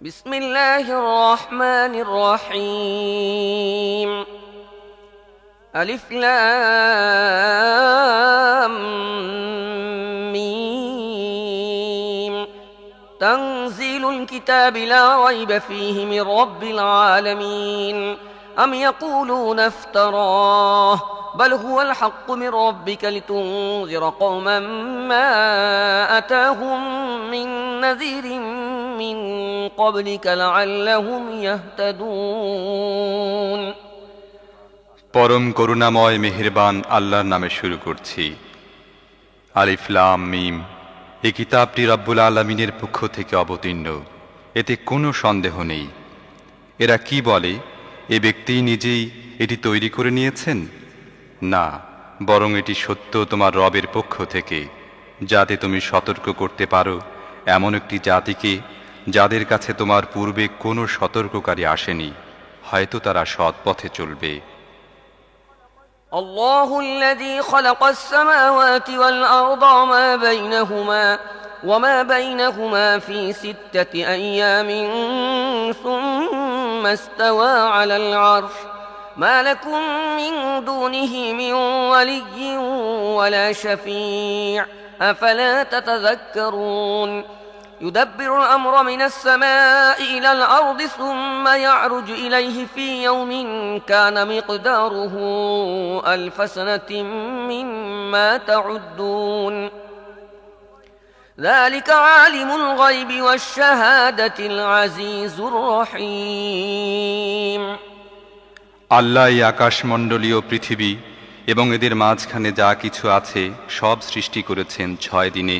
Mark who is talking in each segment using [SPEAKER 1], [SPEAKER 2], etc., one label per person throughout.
[SPEAKER 1] بسم الله الرحمن الرحيم ألف لام ميم تنزيل الكتاب لا ريب فيه من رب العالمين أم يقولون افتراه بل هو الحق من ربك لتنذر قوما ما أتاهم من نذير من قبلك لعلهم يهتدون
[SPEAKER 2] পরম করুণাময় মেহেরবান আল্লাহর নামে শুরু করছি। আলিফ লাম মিম। এই কিতাবটি রব্বুল আলামিনের পক্ষ থেকে অবতীর্ণ, এতে কোনো সন্দেহ নেই। এরা কি বলে, এ ব্যক্তি নিজেই এটি তৈরি করে নিয়েছেন? না, বরং এটি সত্য তোমার রবের পক্ষ থেকে, যাতে তুমি সতর্ক করতে পারো এমন একটি জাতিকে যাদের কাছে তোমার পূর্বে কোনো সতর্ককারী আসেনি, হয়তো তারা সৎ পথে চলবে।
[SPEAKER 1] الله الذي خلق السماوات والأرض وما بينهما في 6 أيام ثم استوى على العرش ما لكم من دونه من ولي ولا شفيع أفلا تتذكرون يدبر الأمر من السماء إلى الأرض ثم يعرج إليه في يوم كان مقداره 1000 سنة مما تعدون ذلك عالم الغيب والشهادة العزيز الرحيم
[SPEAKER 2] আল্লাহ এই আকাশমণ্ডলীয় পৃথিবী এবং এদের মাঝখানে যা কিছু আছে সব সৃষ্টি করেছেন 6 দিনে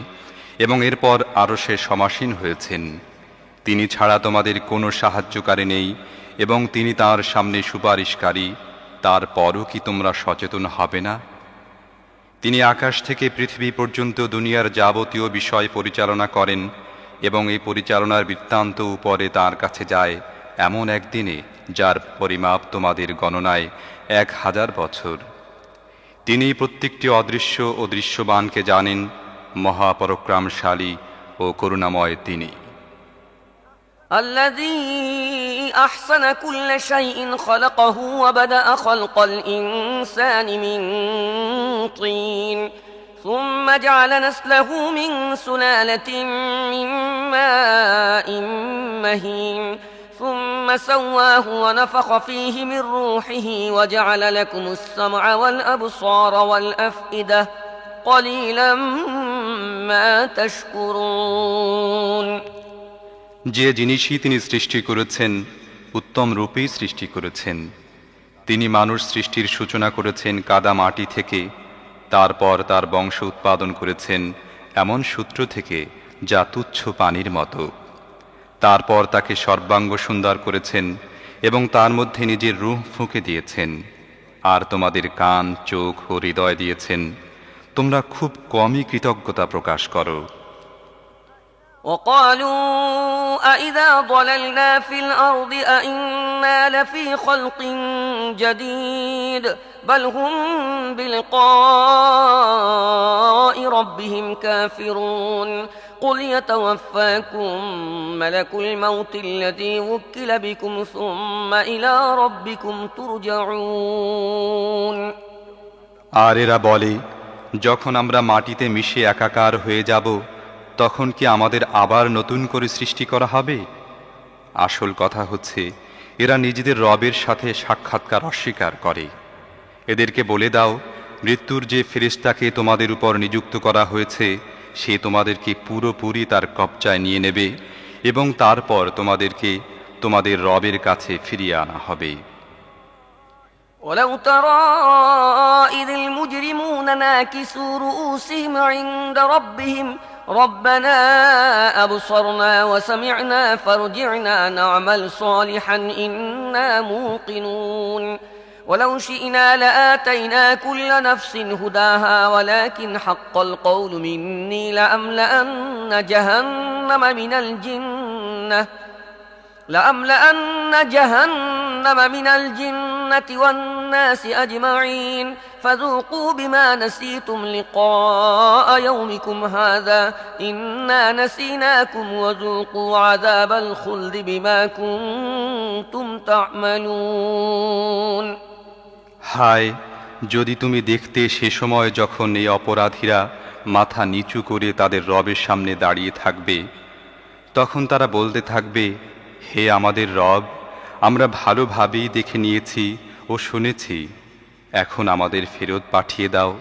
[SPEAKER 2] এবং এরপর আরশে সমাসীন হয়েছেন। তিনি ছাড়া তোমাদের কোনো সাহায্যকারী নেই এবং তিনি তার সামনে সুপারিশকারী। তারপরও কি তোমরা সচেতন হবে না? তিনি আকাশ থেকে পৃথিবী পর্যন্ত দুনিয়ার যাবতীয় বিষয় পরিচালনা করেন এবং এই পরিচালনার বৃত্তান্ত উপরে তার কাছে যায় এমন একদিনে যার পরিমাপ তোমাদের গণনায় 1000 বছর। তিনি প্রত্যেকটি অদৃশ্য ও দৃশ্যমানকে জানেন। মহাপরাক্রমশালী ও করুণাময় তিনি।
[SPEAKER 1] الذي أحسن كل شيء خلقه وبدأ خلق الإنسان من طين ثم جعل نسله من سلالة من ماء مهين ثم سواه ونفخ فيه من روحه وجعل لكم السمع والأبصار والأفئدة قليلا ما تشكرون
[SPEAKER 2] যে জিনিসই তিনি সৃষ্টি করেছেন উত্তম রূপেই সৃষ্টি করেছেন। তিনি মানুষ সৃষ্টির সূচনা করেছেন কাদা মাটি থেকে, তারপর তার বংশ উৎপাদন করেছেন এমন সূত্র থেকে যা তুচ্ছ পানির মতো। তারপর তাকে সর্বাঙ্গ সুন্দর করেছেন এবং তার মধ্যে নিজের রূহ ফুঁকে দিয়েছেন। আর তোমাদের কান, চোখ ও হৃদয় দিয়েছেন। তোমরা খুব কমই কৃতজ্ঞতা প্রকাশ করো।
[SPEAKER 1] وقالوا أإذا ضللنا في الأرض أإنا لفي خلق جديد بل هم بلقاء ربهم كافرون قل يتوفاكم ملك الموت الذي وكل بكم ثم إلى ربكم ترجعون
[SPEAKER 2] আর এরা বলে, যখন আমরা মাটিতে মিশে একাকার হয়ে যাব তখন কি আমাদের আবার নতুন করে সৃষ্টি করা হবে? আসল কথা হচ্ছে, এরা নিজেদের রবের সাথে সাক্ষাৎকার অস্বীকার করে। এদেরকে বলে দাও, মৃত্যুর যে ফেরেশতাকে তোমাদের উপর নিযুক্ত করা হয়েছে সে তোমাদেরকে পুরোপুরি তার কবজায় নিয়ে নেবে এবং তারপর তোমাদেরকে তোমাদের রবের কাছে ফিরিয়ে আনা হবে।
[SPEAKER 1] ولو ترى إذ المجرمون ناكسوا رؤوسهم عند ربهم ربنا أبصرنا وسمعنا فارجعنا نعمل صالحا إنا موقنون ولو شئنا لآتينا كل نفس هداها ولكن حق القول مني لأملأن جهنم من الجنة والناس الناس أجمعين فذوقوا بما نسيتم لقاء يومكم هذا إنا نسيناكم وذوقوا عذاب الخلد بما كنتم تعملون
[SPEAKER 2] হায়, যদি তুমি দেখতে সে সময় যখন এই অপরাধীরা মাথা নিচু করে তাদের রবের সামনে দাঁড়িয়ে থাকবে, তখন তারা বলতে থাকবে, হে আমাদের রব, আমরা ভালোভাবেই দেখে নিয়েছি ও শুনেছি, এখন আমাদের ফেরত পাঠিয়ে দাও,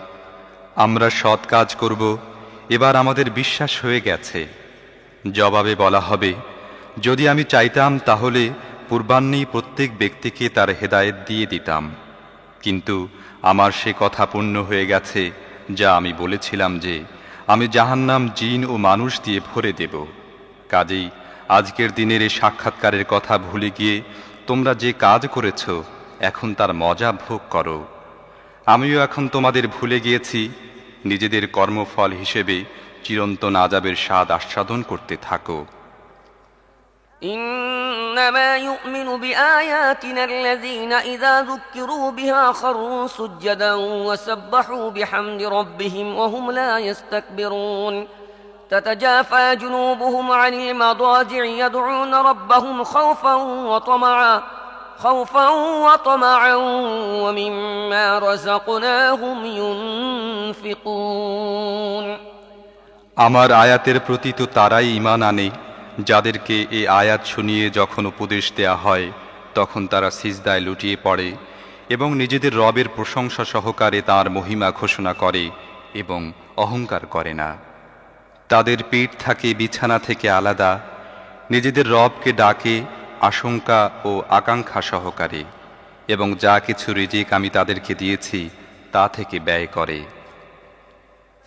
[SPEAKER 2] আমরা সৎ কাজ করব, এবার আমাদের বিশ্বাস হয়ে গেছে। জবাবে বলা হবে, যদি আমি চাইতাম তাহলে পূর্বাহ্নেই প্রত্যেক ব্যক্তিকে তার হেদায়েত দিয়ে দিতাম, কিন্তু আমার সে কথা পূর্ণ হয়ে গেছে যা আমি বলেছিলাম যে আমি জাহান্নাম জিন ও মানুষ দিয়ে ভরে দেব। কাজেই আজকের দিনের এই সাক্ষাৎকারের কথা ভুলে গিয়ে তোমরা যে কাজ করেছ এখন তার মজা ভোগ করো। আমিও এখন তোমাদের ভুলে গিয়েছি, নিজেদের কর্মফল হিসেবে চিরন্তন আযাবের স্বাদ আস্বাদন করতে থাকো।
[SPEAKER 1] إنما يؤمن بآياتنا الذين إذا ذكروا بها خروا سجدا وسبحوا بحمد ربهم وهم لا يستكبرون تتجافى جنوبهم عن المضاجع يدعون ربهم خوفا وطمعا ومما رزقناهم ينفقون
[SPEAKER 2] আমার আয়াতের প্রতি তো তারাই ঈমান আনে যাদেরকে এই আয়াত শুনিয়ে যখন উপদেশ দেয়া হয় তখন তারা সিজদায় লুটিয়ে পড়ে এবং নিজেদের রবের প্রশংসা সহকারে তাঁর মহিমা ঘোষণা করে এবং অহংকার করে না। তাদের পিঠ থাকে বিছানা থেকে আলাদা, নিজেদের রবকে ডাকে আশঙ্কা ও আকাঙ্ক্ষা সহকারে, এবং যা কিছু রিজিক আমি তাদেরকে দিয়েছি তা থেকে ব্যয় করে।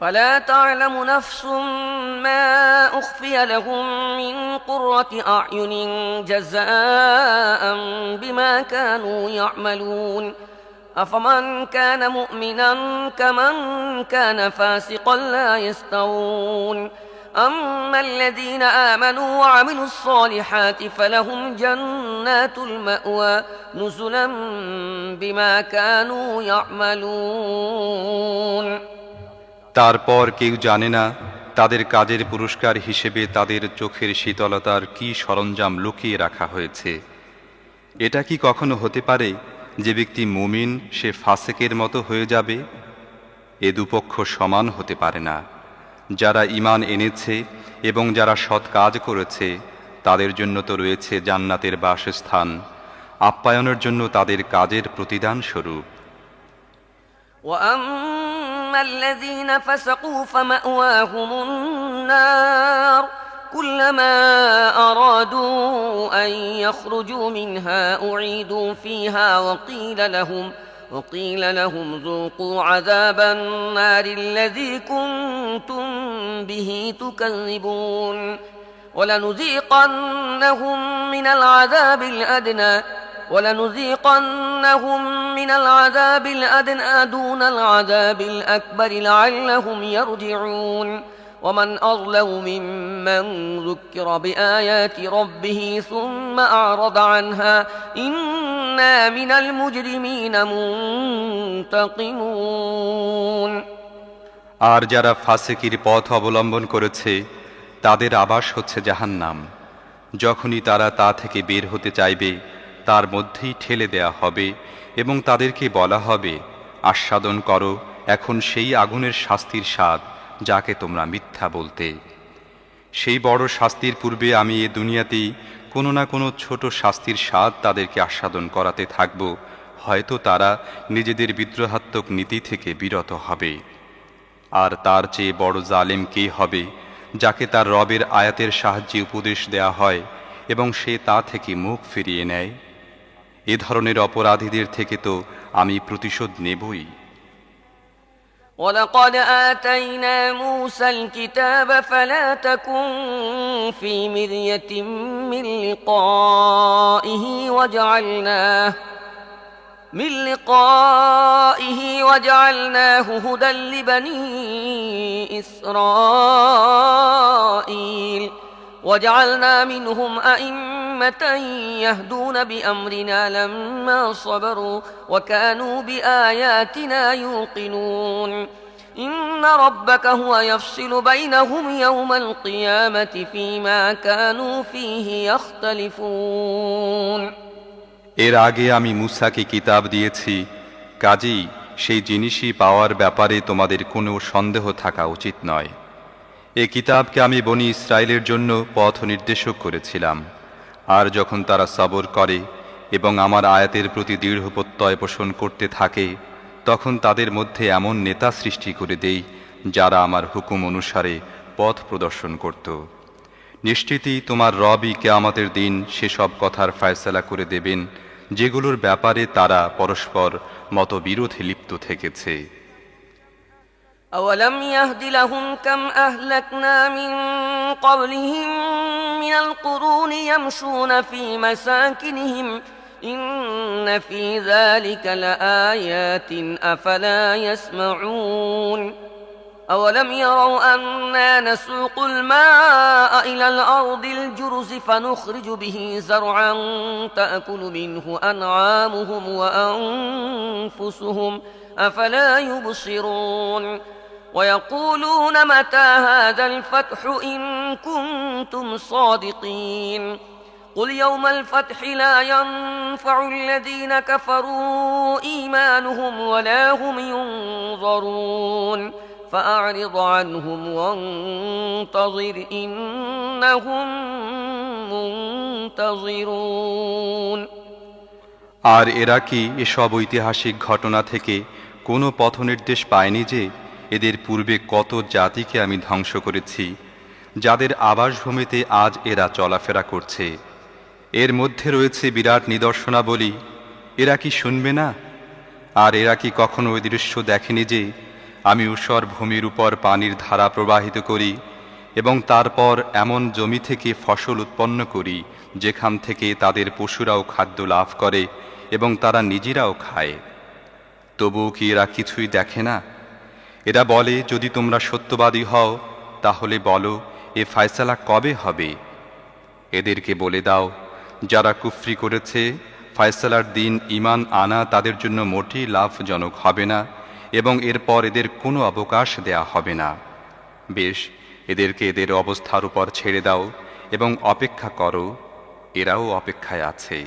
[SPEAKER 1] فلا تعلم نفس ما أخفي لهم من قرة أعين جزاء بما كانوا يعملون أفمن كان مؤمنا كمن كان فاسقا لا يستوون أما الذين آمنوا وعملوا الصالحات فلهم جنات المأوى نزلا بما كانوا يعملون
[SPEAKER 2] তারপর কেউ জানে না তাদের কাজের পুরস্কার হিসেবে তাদের চোখের শীতলতার কি সরঞ্জাম লুকিয়ে রাখা হয়েছে। এটা কি কখনো হতে পারে যে ব্যক্তি মুমিন সে ফাসেকের মতো হয়ে যাবে? এ দুপক্ষ সমান হতে পারে না। যারা ঈমান এনেছে এবং যারা সৎ কাজ করেছে তাদের জন্য তো রয়েছে জান্নাতের বাসস্থান, আপ্যায়নের জন্য তাদের কাজের প্রতিদান স্বরূপ।
[SPEAKER 1] وأما الذين فسقوا فمأواهم النار كلما أرادوا أن يخرجوا منها أعيدوا فيها وقيل لهم ذوقوا عذاب النار الذي كنتم به تكذبون ولنذيقنهم من العذاب الأدنى دون العذاب الأكبر لعلهم يرجعون ومن أظلم ممن ذكر بآيات ربه ثم أعرض عنها إنا من المجرمين منتقمون
[SPEAKER 2] আর যারা ফাসিকির পথ অবলম্বন করেছে তাদের আবাস হচ্ছে জাহান্নাম। যখনই তারা তা থেকে বের হতে চাইবে তার মধ্যেই ঠেলে দেয়া হবে এবং তাদেরকে বলা হবে, আস্বাদন করো এখন সেই আগুনের শাস্তির স্বাদ যাকে তোমরা মিথ্যা বলতে। সেই বড় শাস্তির পূর্বে আমি এ দুনিয়াতেই কোনো না কোনো ছোট শাস্তির স্বাদ তাদেরকে আস্বাদন করাতে থাকব, হয়তো তারা নিজেদের বিদ্রোহাত্মক নীতি থেকে বিরত হবে। আর তার চেয়ে বড় জালেম কে হবে যাকে তার রবের আয়াতের সাহায্যে উপদেশ দেয়া হয় এবং সে তা থেকে মুখ ফিরিয়ে নেয়? এ ধরনের অপরাধীদের থেকে তো আমি প্রতিশোধ নেবই।
[SPEAKER 1] ولقد آتينا موسى الكتاب فلا تكن في مرية من لقائه وجعلناه هدى لبني إسرائيل وجعلنا منهم أئمة أئمة يهدون بأمرنا لما صبروا وكانوا بآياتنا يوقنون إن ربك هو يفصل بينهم يوم القيامة فيما كانوا فيه يختلفون
[SPEAKER 2] এর আগে আমি মূসাকে কিতাব দিয়েছি, কাজেই সেই জিনিসই পাওয়ার ব্যাপারে তোমাদের কোনো সন্দেহ থাকা উচিত নয়। এ কিতাবকে আমি বনি ইসরায়েলের জন্য পথ নির্দেশক করেছিলাম। আর যখন তারা সবর করে এবং আমার আয়াতের প্রতি দৃঢ় প্রত্যয় পোষণ করতে থাকে, তখন তাদের মধ্যে এমন নেতা সৃষ্টি করে দেই যারা আমার হুকুম অনুসারে পথ প্রদর্শন করত। নিশ্চিতই তোমার রবই কিয়ামতের দিন সেসব কথার ফয়সালা করে দেবেন যেগুলোর ব্যাপারে তারা পরস্পর মতবিরোধে লিপ্ত থেকেছে।
[SPEAKER 1] أولم يهد لهم كم أهلكنا من قبلهم من القرون يمشون في مساكنهم إن في ذلك لآيات أفلا يسمعون أولم يروا أنا نسوق الماء إلى الأرض الجرز فنخرج به زرعا تأكل منه أنعامهم وأنفسهم أفلا يبصرون ويقولون متى هذا الفتح إن كنتم صادقين قل يوم الفتح لا ينفع الذين كفروا إيمانهم ولا هم ينظرون فأعرض عنهم وانتظر إنهم منتظرون
[SPEAKER 2] আর এরা কি এসব ঐতিহাসিক ঘটনা থেকে কোনো পথনির্দেশ পায়নি যে এদের পূর্বে কত জাতিকে আমি ধ্বংস করেছি, যাদের আবাসভূমিতে আজ এরা চলাফেরা করছে। এর মধ্যে রয়েছে বিরাট নিদর্শনাবলী, এরা কি শুনবে না? আর এরা কি কখনো ওই দৃশ্য দেখেনি যে আমি ঊষর ভূমির উপর পানির ধারা প্রবাহিত করি এবং তারপর এমন জমি থেকে ফসল উৎপন্ন করি যেখান থেকে তাদের পশুরাও খাদ্য লাভ করে এবং তারা নিজেরাও খায়। তবুও কি এরা কিছুই দেখে না? এরা বলে, যদি তোমরা সত্যবাদী হও তাহলে বলো এ ফয়সালা কবে হবে? এদেরকে বলে দাও, যারা কুফরি করেছে ফয়সালার দিন ঈমান আনা তাদের জন্য মোটেই লাভজনক হবে না এবং এরপর এদের কোনো অবকাশ দেয়া হবে না। বেশ, এদেরকে এদের অবস্থার উপর ছেড়ে দাও এবং অপেক্ষা করো, এরাও অপেক্ষায় আছে।